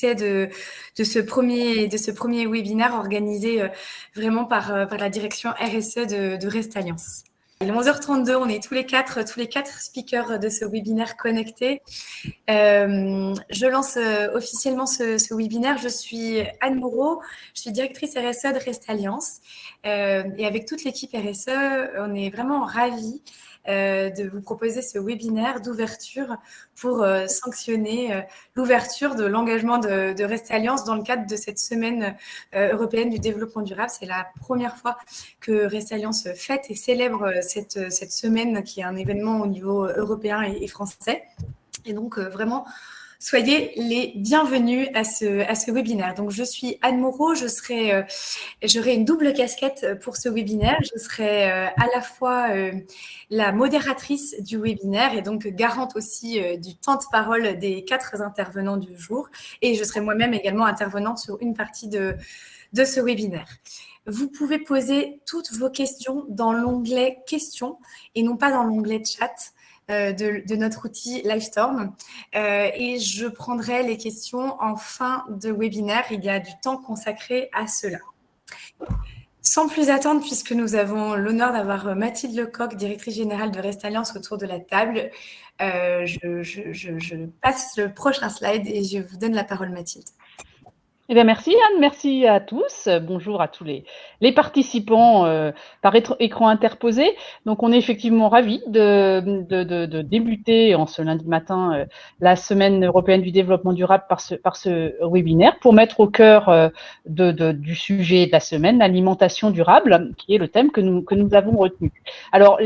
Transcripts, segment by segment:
de ce premier webinaire organisé vraiment par la direction RSE de Restalliance. Il est 11h32, on est tous les quatre speakers de ce webinaire connectés. Je lance officiellement ce webinaire. Je suis Anne Moreau, je suis directrice RSE de Restalliance. Et avec toute l'équipe RSE, on est vraiment ravis de vous proposer ce webinaire d'ouverture pour sanctionner l'ouverture de l'engagement de Restalliance dans le cadre de cette semaine européenne du développement durable. C'est la première fois que Restalliance fête et célèbre cette semaine qui est un événement au niveau européen et français. Et donc, vraiment, soyez les bienvenus à ce webinaire. Donc, je suis Anne Moreau, j'aurai une double casquette pour ce webinaire. Je serai à la fois la modératrice du webinaire et donc garante aussi du temps de parole des 4 intervenants du jour. Et je serai moi-même également intervenante sur une partie de ce webinaire. Vous pouvez poser toutes vos questions dans l'onglet « Questions » et non pas dans l'onglet « Chat ». De notre outil Livestorm et je prendrai les questions en fin de webinaire. Il y a du temps consacré à cela. Sans plus attendre, puisque nous avons l'honneur d'avoir Mathilde Lecoq, directrice générale de Restalliance, autour de la table, je passe le prochain slide et je vous donne la parole, Mathilde. Eh bien, merci Anne, merci à tous. Bonjour à tous les participants par écran interposé. Donc, on est effectivement ravis de débuter en ce lundi matin la semaine européenne du développement durable par ce webinaire pour mettre au cœur du sujet de la semaine l'alimentation durable, qui est le thème que nous avons retenu. Alors,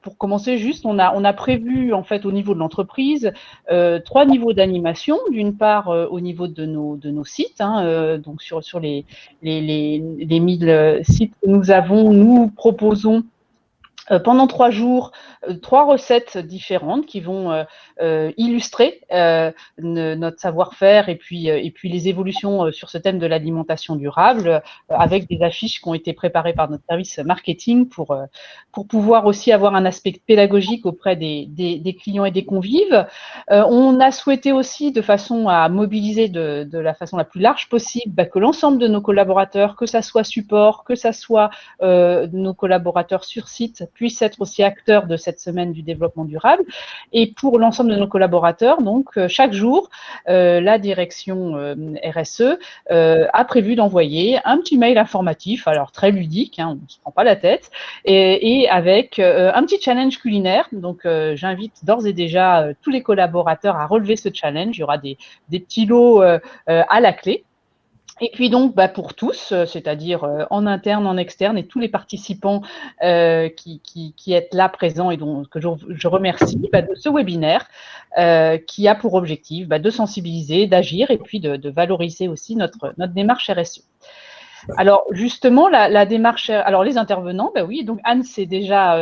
pour commencer juste, on a prévu en fait au niveau de l'entreprise 3 niveaux d'animation. D'une part, au niveau de nos sites, donc sur les 1000 sites que nous avons, nous proposons pendant 3 jours 3 recettes différentes qui vont illustrer notre savoir-faire et puis les évolutions sur ce thème de l'alimentation durable avec des affiches qui ont été préparées par notre service marketing pour pouvoir aussi avoir un aspect pédagogique auprès des clients et des convives. On a souhaité aussi, de façon à mobiliser de la façon la plus large possible, que l'ensemble de nos collaborateurs, que ça soit support, que ça soit nos collaborateurs sur site, puissent être aussi acteurs de cette semaine du développement durable. Et pour l'ensemble de nos collaborateurs, donc chaque jour, la direction RSE a prévu d'envoyer un petit mail informatif, alors très ludique, on ne se prend pas la tête, et avec un petit challenge culinaire. Donc, j'invite d'ores et déjà tous les collaborateurs à relever ce challenge. Il y aura des petits lots à la clé. Et puis donc, pour tous, c'est-à-dire en interne, en externe, et tous les participants qui êtes là présents et que je remercie de ce webinaire qui a pour objectif de sensibiliser, d'agir et puis de valoriser aussi notre démarche RSE. Alors justement, la démarche, alors les intervenants, oui, donc Anne s'est déjà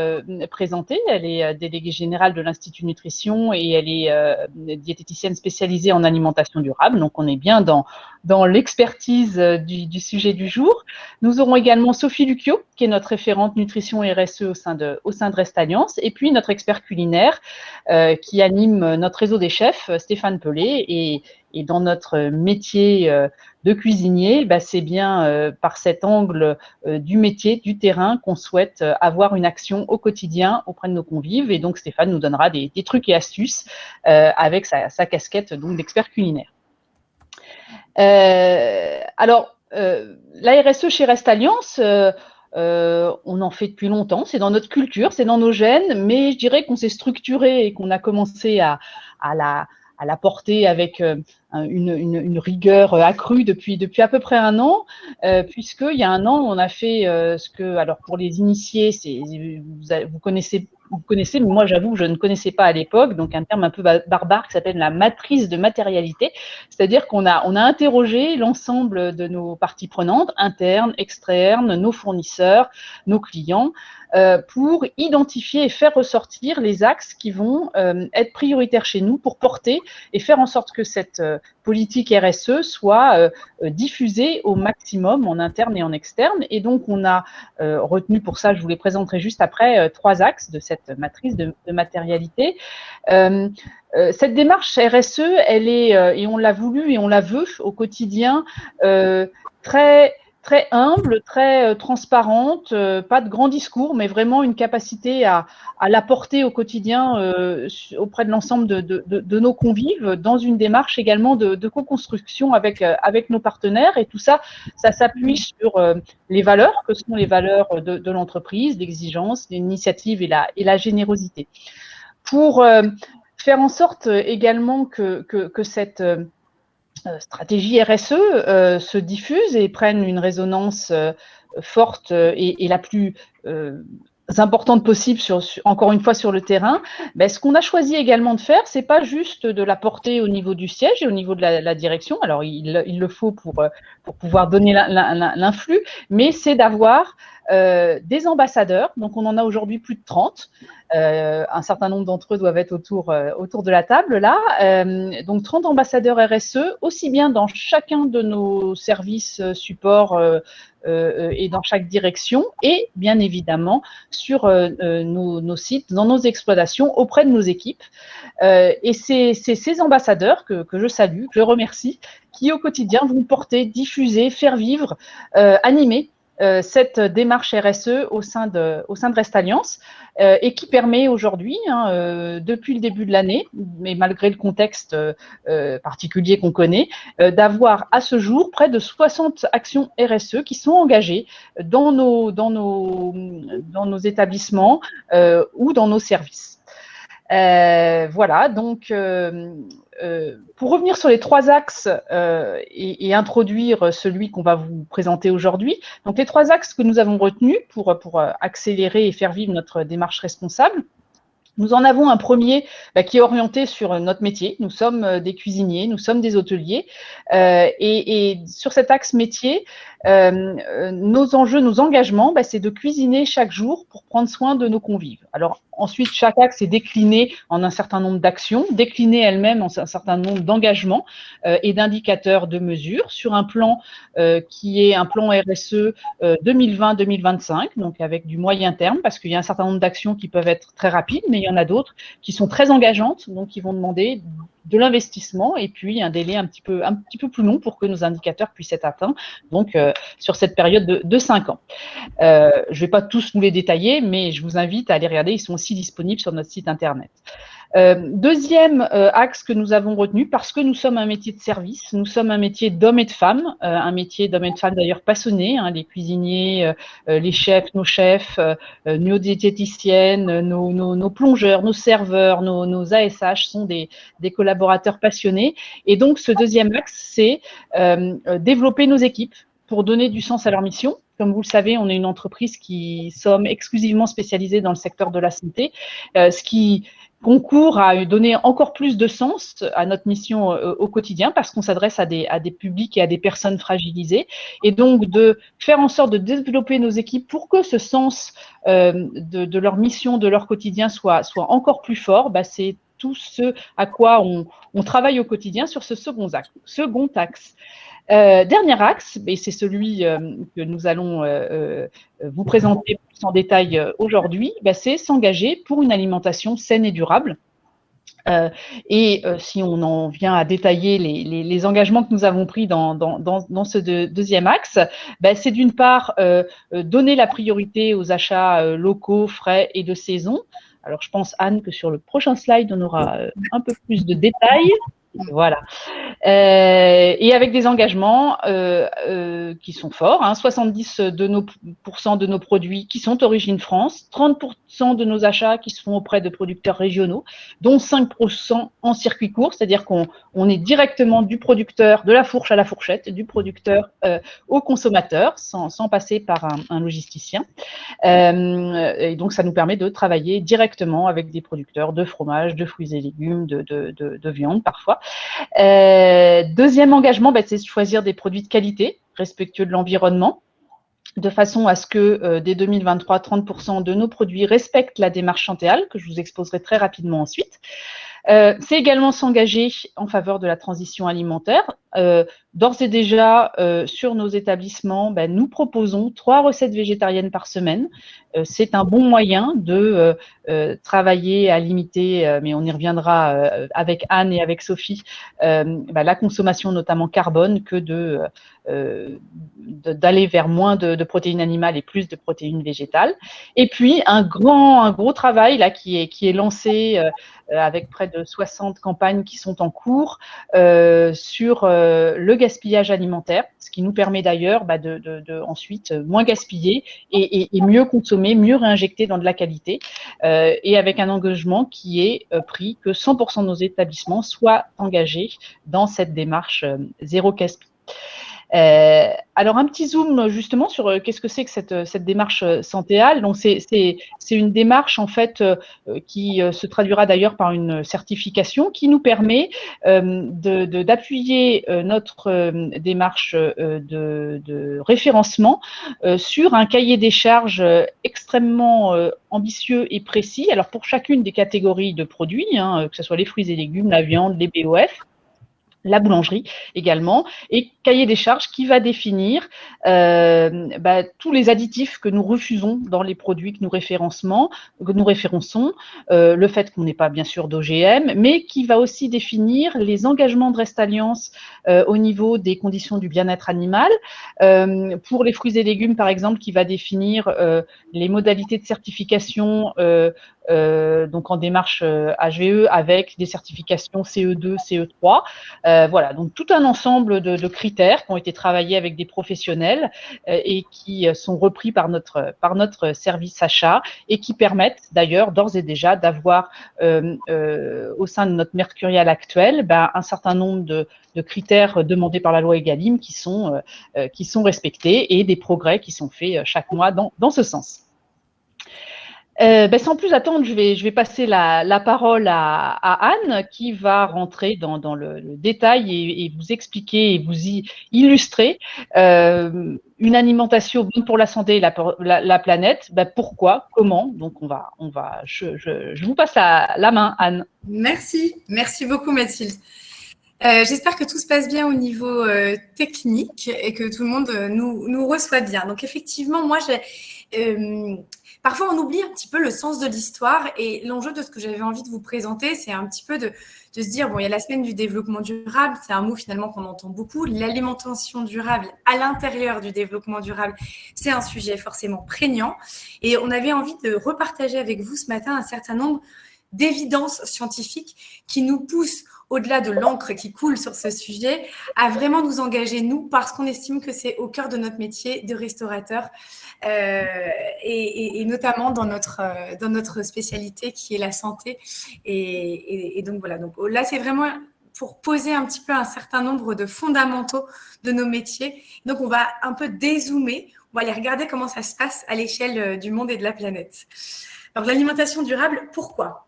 présentée, elle est déléguée générale de l'Institut Nutrition et elle est diététicienne spécialisée en alimentation durable, donc on est bien dans l'expertise du sujet du jour. Nous aurons également Sophie Lucchio, qui est notre référente nutrition et RSE au sein de Restalliance, et puis notre expert culinaire qui anime notre réseau des chefs, Stéphane Pelé, et dans notre métier de cuisinier, c'est bien par cet angle du métier, du terrain, qu'on souhaite avoir une action au quotidien auprès de nos convives. Et donc, Stéphane nous donnera des trucs et astuces avec sa casquette d'expert culinaire. Alors, la RSE chez Restalliance, on en fait depuis longtemps, c'est dans notre culture, c'est dans nos gènes, mais je dirais qu'on s'est structuré et qu'on a commencé à la porter avec une rigueur accrue depuis à peu près 1 an, puisqu'il y a 1 an, on a fait alors pour les initiés, vous connaissez, mais moi j'avoue que je ne connaissais pas à l'époque, donc un terme un peu barbare qui s'appelle la matrice de matérialité, c'est-à-dire qu'on a interrogé l'ensemble de nos parties prenantes, internes, externes, nos fournisseurs, nos clients, pour identifier et faire ressortir les axes qui vont être prioritaires chez nous pour porter et faire en sorte que cette politique RSE soit diffusée au maximum en interne et en externe. Et donc, on a retenu pour ça, je vous les présenterai juste après, 3 axes de cette cette matrice de matérialité. Cette démarche RSE, elle est, et on l'a voulu et on la veut au quotidien, très humble, très transparente, pas de grands discours, mais vraiment une capacité à l'apporter au quotidien auprès de l'ensemble de nos convives, dans une démarche également de co-construction avec nos partenaires. Et tout ça, ça s'appuie sur les valeurs, que sont les valeurs de l'entreprise, l'exigence, l'initiative et la générosité. Pour faire en sorte également que cette stratégie RSE se diffuse et prenne une résonance forte et la plus importante possible, encore une fois sur le terrain, ce qu'on a choisi également de faire, c'est pas juste de la porter au niveau du siège et au niveau de la direction, alors il le faut pour pouvoir donner l'influx, mais c'est d'avoir des ambassadeurs, donc on en a aujourd'hui plus de 30, un certain nombre d'entre eux doivent être autour de la table là, donc 30 ambassadeurs RSE, aussi bien dans chacun de nos services support et dans chaque direction, et bien évidemment sur nos sites, dans nos exploitations, auprès de nos équipes. Et c'est ces ambassadeurs que je salue, que je remercie, qui au quotidien vont porter, diffuser, faire vivre, animer cette démarche RSE au sein de Restalliance, et qui permet aujourd'hui, depuis le début de l'année, mais malgré le contexte particulier qu'on connaît, d'avoir à ce jour près de 60 actions RSE qui sont engagées dans nos établissements ou dans nos services. Voilà, donc pour revenir sur les 3 axes et introduire celui qu'on va vous présenter aujourd'hui, donc les 3 axes que nous avons retenus pour accélérer et faire vivre notre démarche responsable. Nous en avons un premier qui est orienté sur notre métier. Nous sommes des cuisiniers, nous sommes des hôteliers, et sur cet axe métier, nos enjeux, nos engagements, c'est de cuisiner chaque jour pour prendre soin de nos convives. Alors ensuite, chaque axe est décliné en un certain nombre d'actions, décliné elle-même en un certain nombre d'engagements et d'indicateurs de mesure sur un plan qui est un plan RSE 2020-2025, donc avec du moyen terme, parce qu'il y a un certain nombre d'actions qui peuvent être très rapides, mais il y en a d'autres qui sont très engageantes, donc qui vont demander de l'investissement et puis un délai un petit peu plus long pour que nos indicateurs puissent être atteints, donc sur cette période de 5 ans. Je ne vais pas tous vous les détailler, mais je vous invite à aller regarder, ils sont aussi disponibles sur notre site internet. Deuxième axe que nous avons retenu, parce que nous sommes un métier de service, nous sommes un métier d'hommes et de femmes, un métier d'hommes et de femmes d'ailleurs passionnés, les cuisiniers, les chefs, nos diététiciennes, nos plongeurs, nos serveurs, nos ASH sont des collaborateurs passionnés. Et donc ce deuxième axe, c'est développer nos équipes pour donner du sens à leur mission. Comme vous le savez, on est une entreprise qui sommes exclusivement spécialisée dans le secteur de la santé, ce qui concourt à donner encore plus de sens à notre mission au quotidien, parce qu'on s'adresse à des publics et à des personnes fragilisées, et donc de faire en sorte de développer nos équipes pour que ce sens de leur mission, de leur quotidien soit encore plus fort. C'est tout ce à quoi on travaille au quotidien sur ce second axe. Dernier axe, et c'est celui que nous allons vous présenter plus en détail aujourd'hui, c'est s'engager pour une alimentation saine et durable. Si on en vient à détailler les engagements que nous avons pris dans ce deuxième axe, c'est d'une part donner la priorité aux achats locaux, frais et de saison. Alors je pense, Anne, que sur le prochain slide, on aura un peu plus de détails. Voilà. Et avec des engagements qui sont forts, 70% de nos produits qui sont origine France, 30% de nos achats qui se font auprès de producteurs régionaux, dont 5% en circuit court, c'est-à-dire qu'on est directement du producteur, de la fourche à la fourchette, du producteur au consommateur, sans passer par un logisticien. Et donc, ça nous permet de travailler directement avec des producteurs de fromage, de fruits et légumes, de viande parfois. Deuxième engagement, c'est de choisir des produits de qualité, respectueux de l'environnement, de façon à ce que dès 2023, 30% de nos produits respectent la démarche Chantéal, que je vous exposerai très rapidement ensuite. C'est également s'engager en faveur de la transition alimentaire. D'ores et déjà, sur nos établissements, nous proposons 3 recettes végétariennes par semaine c'est un bon moyen de travailler à limiter, mais on y reviendra avec Anne et avec Sophie, la consommation notamment carbone que d'aller vers moins de protéines animales et plus de protéines végétales. Et puis un gros travail là qui est lancé avec près de 60 campagnes qui sont en cours sur le gaspillage alimentaire, ce qui nous permet d'ailleurs de ensuite moins gaspiller et mieux consommer, mieux réinjecter dans de la qualité, et avec un engagement qui est pris que 100% de nos établissements soient engagés dans cette démarche zéro gaspillage. Alors un petit zoom justement sur qu'est-ce que c'est que cette démarche Santéal. Donc c'est une démarche en fait qui se traduira d'ailleurs par une certification qui nous permet d'appuyer notre démarche de référencement sur un cahier des charges extrêmement ambitieux et précis. Alors pour chacune des catégories de produits, que ce soit les fruits et légumes, la viande, les BOF, la boulangerie également, et cahier des charges qui va définir tous les additifs que nous refusons dans les produits que nous référençons, le fait qu'on n'ait pas bien sûr d'OGM, mais qui va aussi définir les engagements de Restalliance au niveau des conditions du bien-être animal. Pour les fruits et légumes, par exemple, qui va définir les modalités de certification donc en démarche HVE avec des certifications CE2, CE3. Voilà, donc tout un ensemble de critères qui ont été travaillés avec des professionnels et qui sont repris par notre service achat et qui permettent d'ailleurs d'ores et déjà d'avoir au sein de notre mercurial actuel un certain nombre de critères demandés par la loi Egalim qui sont respectés et des progrès qui sont faits chaque mois dans ce sens. Sans plus attendre, je vais passer la parole à Anne qui va rentrer dans le détail et vous expliquer et vous illustrer une alimentation bonne pour la santé et la planète. Pourquoi, comment? Donc je vous passe la main, Anne. Merci beaucoup Mathilde. J'espère que tout se passe bien au niveau technique et que tout le monde nous reçoit bien. Donc effectivement, moi parfois, on oublie un petit peu le sens de l'histoire et l'enjeu de ce que j'avais envie de vous présenter, c'est un petit peu de se dire, bon, il y a la semaine du développement durable, c'est un mot finalement qu'on entend beaucoup. L'alimentation durable à l'intérieur du développement durable, c'est un sujet forcément prégnant. Et on avait envie de repartager avec vous ce matin un certain nombre d'évidences scientifiques qui nous poussent au-delà de l'encre qui coule sur ce sujet, à vraiment nous engager, nous, parce qu'on estime que c'est au cœur de notre métier de restaurateur et notamment dans notre spécialité qui est la santé. Et donc voilà, donc là, c'est vraiment pour poser un petit peu un certain nombre de fondamentaux de nos métiers. Donc, on va un peu dézoomer, on va aller regarder comment ça se passe à l'échelle du monde et de la planète. Alors, l'alimentation durable, pourquoi ?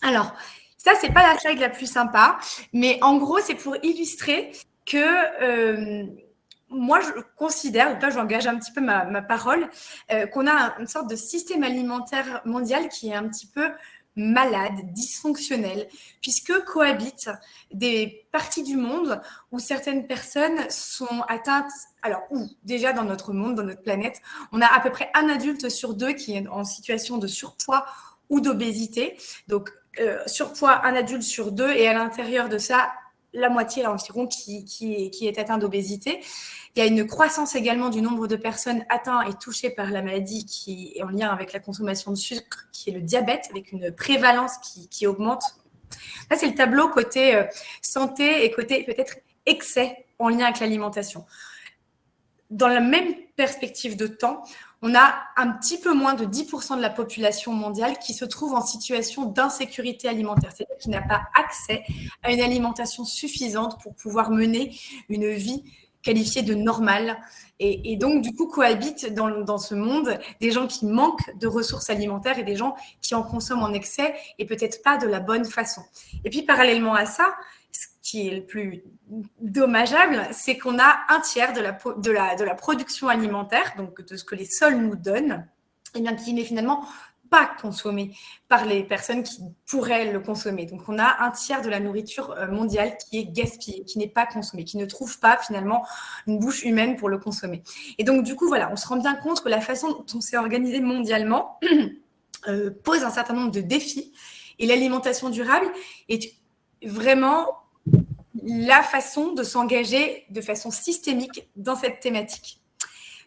Alors, ça, c'est pas la slide la plus sympa, mais en gros, c'est pour illustrer que moi, je considère, donc là, j'engage un petit peu ma parole, qu'on a une sorte de système alimentaire mondial qui est un petit peu malade, dysfonctionnel, puisque cohabitent des parties du monde où certaines personnes sont atteintes, alors où déjà dans notre monde, dans notre planète, on a à peu près un adulte sur deux qui est en situation de surpoids ou d'obésité, donc surpoids, un adulte sur deux, et à l'intérieur de ça, la moitié environ qui est atteint d'obésité. Il y a une croissance également du nombre de personnes atteintes et touchées par la maladie qui est en lien avec la consommation de sucre, qui est le diabète, avec une prévalence qui augmente. Là, c'est le tableau côté santé et côté peut-être excès en lien avec l'alimentation. Dans la même perspective de temps, on a un petit peu moins de 10% de la population mondiale qui se trouve en situation d'insécurité alimentaire, c'est-à-dire qui n'a pas accès à une alimentation suffisante pour pouvoir mener une vie qualifiée de normale. Et donc, du coup, cohabitent dans ce monde des gens qui manquent de ressources alimentaires et des gens qui en consomment en excès et peut-être pas de la bonne façon. Et puis, parallèlement à ça, ce qui est le plus dommageable, c'est qu'on a un tiers de la production alimentaire, donc de ce que les sols nous donnent, et bien qui n'est finalement pas consommé par les personnes qui pourraient le consommer. Donc, on a un tiers de la nourriture mondiale qui est gaspillée, qui n'est pas consommée, qui ne trouve pas finalement une bouche humaine pour le consommer. Et donc, du coup, voilà, on se rend bien compte que la façon dont on s'est organisé mondialement pose un certain nombre de défis. Et l'alimentation durable est vraiment la façon de s'engager de façon systémique dans cette thématique.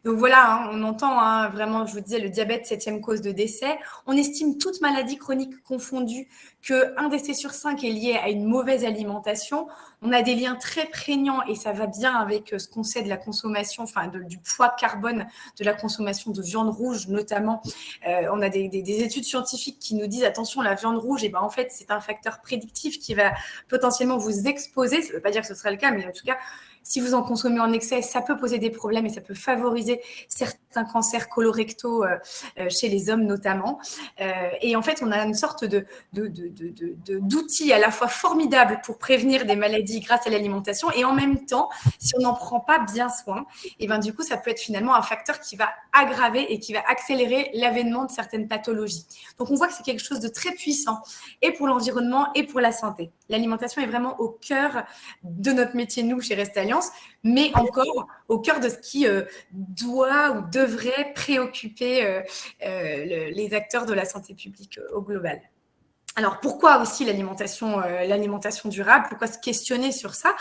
Donc voilà, on entend vraiment, je vous disais, le diabète, 7e cause de décès. On estime toute maladie chronique confondue qu'un décès sur 5 est lié à une mauvaise alimentation. On a des liens très prégnants et ça va bien avec ce qu'on sait de la consommation, du poids carbone de la consommation de viande rouge notamment. On a des études scientifiques qui nous disent attention, la viande rouge, en fait, c'est un facteur prédictif qui va potentiellement vous exposer. Ça ne veut pas dire que ce sera le cas, mais en tout cas, si vous en consommez en excès, ça peut poser des problèmes et ça peut favoriser certains cancers colorectaux chez les hommes notamment. Et en fait, on a une sorte d'outil à la fois formidable pour prévenir des maladies grâce à l'alimentation et en même temps, si on n'en prend pas bien soin, du coup, ça peut être finalement un facteur qui va aggraver et qui va accélérer l'avènement de certaines pathologies. Donc, on voit que c'est quelque chose de très puissant et pour l'environnement et pour la santé. L'alimentation est vraiment au cœur de notre métier, nous, chez Restalliance, mais encore au cœur de ce qui doit ou devrait préoccuper les acteurs de la santé publique au global. Alors, pourquoi aussi l'alimentation durable? Pourquoi se questionner sur ça?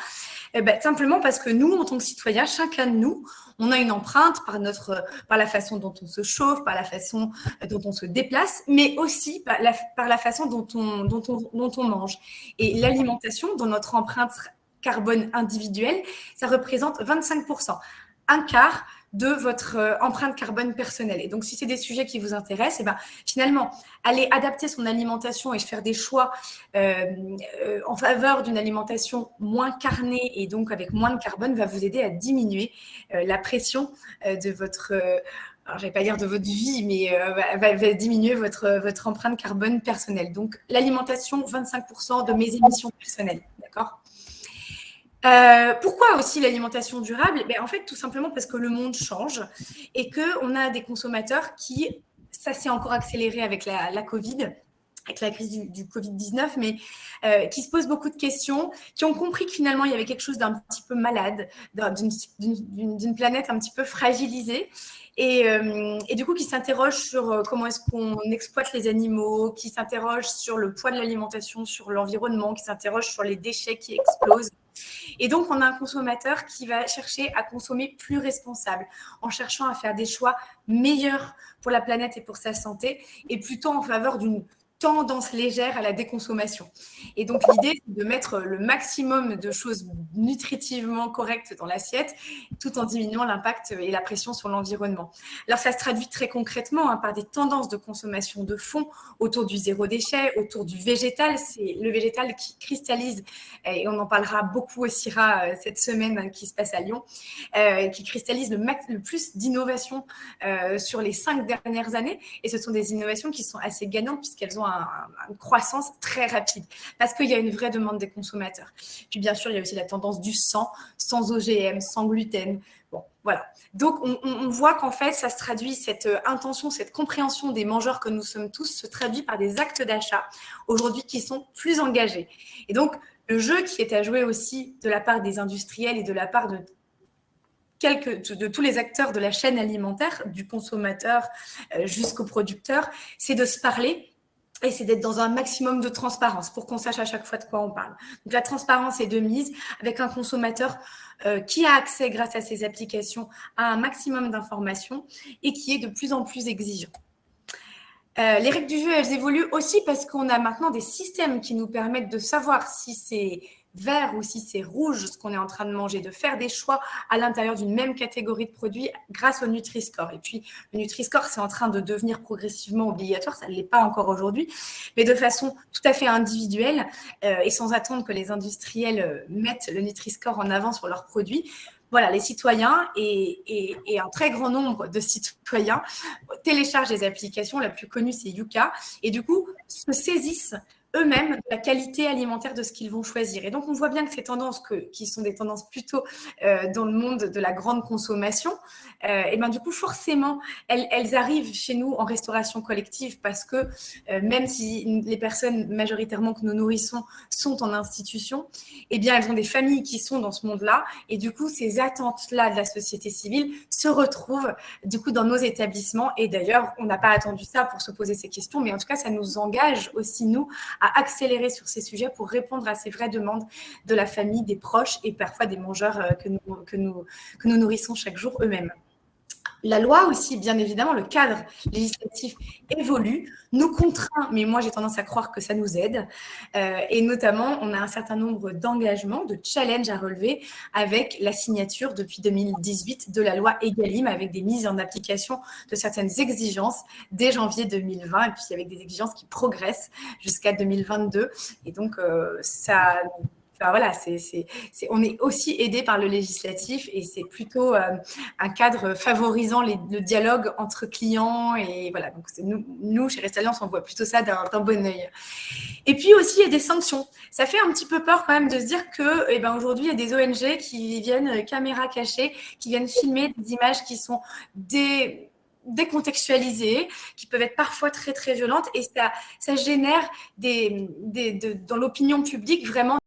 Simplement parce que nous, en tant que citoyens, chacun de nous, on a une empreinte par la façon dont on se chauffe, par la façon dont on se déplace, mais aussi par la façon dont on mange. Et l'alimentation, dans notre empreinte carbone individuelle, ça représente 25%, un quart de votre empreinte carbone personnelle. Et donc, si c'est des sujets qui vous intéressent, finalement, aller adapter son alimentation et faire des choix en faveur d'une alimentation moins carnée et donc avec moins de carbone va vous aider à diminuer la pression de votre... alors, je ne vais pas dire de votre vie, mais va diminuer votre empreinte carbone personnelle. Donc, l'alimentation, 25% de mes émissions personnelles, d'accord ? Pourquoi aussi l'alimentation durable? En fait, tout simplement parce que le monde change et qu'on a des consommateurs qui, ça s'est encore accéléré avec la Covid, avec la crise du Covid-19, mais qui se posent beaucoup de questions, qui ont compris que finalement, il y avait quelque chose d'un petit peu malade, d'une planète un petit peu fragilisée. Et du coup, qui s'interrogent sur comment est-ce qu'on exploite les animaux, qui s'interrogent sur le poids de l'alimentation, sur l'environnement, qui s'interrogent sur les déchets qui explosent. Et donc, on a un consommateur qui va chercher à consommer plus responsable, en cherchant à faire des choix meilleurs pour la planète et pour sa santé, et plutôt en faveur d'une tendance légère à la déconsommation. Et donc, l'idée, c'est de mettre le maximum de choses nutritivement correctes dans l'assiette, tout en diminuant l'impact et la pression sur l'environnement. Alors, ça se traduit très concrètement par des tendances de consommation de fond autour du zéro déchet, autour du végétal. C'est le végétal qui cristallise, et on en parlera beaucoup au CIRA cette semaine qui se passe à Lyon, qui cristallise le plus d'innovations sur les 5 dernières années. Et ce sont des innovations qui sont assez gagnantes puisqu'elles ont une croissance très rapide parce qu'il y a une vraie demande des consommateurs. Puis bien sûr, il y a aussi la tendance du sans OGM, sans gluten. Bon, voilà. Donc, on voit qu'en fait, ça se traduit, cette intention, cette compréhension des mangeurs que nous sommes tous se traduit par des actes d'achat aujourd'hui qui sont plus engagés. Et donc, le jeu qui est à jouer aussi de la part des industriels et de la part de tous les acteurs de la chaîne alimentaire, du consommateur jusqu'au producteur, c'est de se parler. Et c'est d'être dans un maximum de transparence pour qu'on sache à chaque fois de quoi on parle. Donc, la transparence est de mise avec un consommateur qui a accès, grâce à ces applications, à un maximum d'informations et qui est de plus en plus exigeant. Les règles du jeu, elles évoluent aussi parce qu'on a maintenant des systèmes qui nous permettent de savoir si c'est vert ou si c'est rouge ce qu'on est en train de manger, de faire des choix à l'intérieur d'une même catégorie de produits grâce au Nutri-Score. Et puis, le Nutri-Score, c'est en train de devenir progressivement obligatoire, ça ne l'est pas encore aujourd'hui, mais de façon tout à fait individuelle et sans attendre que les industriels mettent le Nutri-Score en avant sur leurs produits. Voilà, les citoyens et un très grand nombre de citoyens téléchargent les applications. La plus connue, c'est Yuka. Et du coup, se saisissent eux-mêmes de la qualité alimentaire de ce qu'ils vont choisir. Et donc, on voit bien que ces tendances, qui sont des tendances plutôt dans le monde de la grande consommation, et ben du coup, forcément, elles arrivent chez nous en restauration collective parce que même si les personnes majoritairement que nous nourrissons sont en institution, eh bien, elles ont des familles qui sont dans ce monde-là. Et du coup, ces attentes-là de la société civile se retrouvent du coup dans nos établissements. Et d'ailleurs, on n'a pas attendu ça pour se poser ces questions, mais en tout cas, ça nous engage aussi, nous, à accélérer sur ces sujets pour répondre à ces vraies demandes de la famille, des proches et parfois des mangeurs que nous nourrissons chaque jour eux-mêmes. La loi aussi, bien évidemment, le cadre législatif évolue, nous contraint, mais moi j'ai tendance à croire que ça nous aide. Et notamment, on a un certain nombre d'engagements, de challenges à relever avec la signature depuis 2018 de la loi Egalim, avec des mises en application de certaines exigences dès janvier 2020, et puis avec des exigences qui progressent jusqu'à 2022. Et donc, ça... Enfin, voilà, on est aussi aidé par le législatif et c'est plutôt un cadre favorisant le dialogue entre clients. Et voilà, donc nous, chez Restalliance, on voit plutôt ça d'un bon œil. Et puis aussi, il y a des sanctions. Ça fait un petit peu peur quand même de se dire que, eh ben, aujourd'hui, il y a des ONG qui viennent caméra cachée, qui viennent filmer des images qui sont décontextualisées, qui peuvent être parfois très, très violentes. Et ça génère dans l'opinion publique vraiment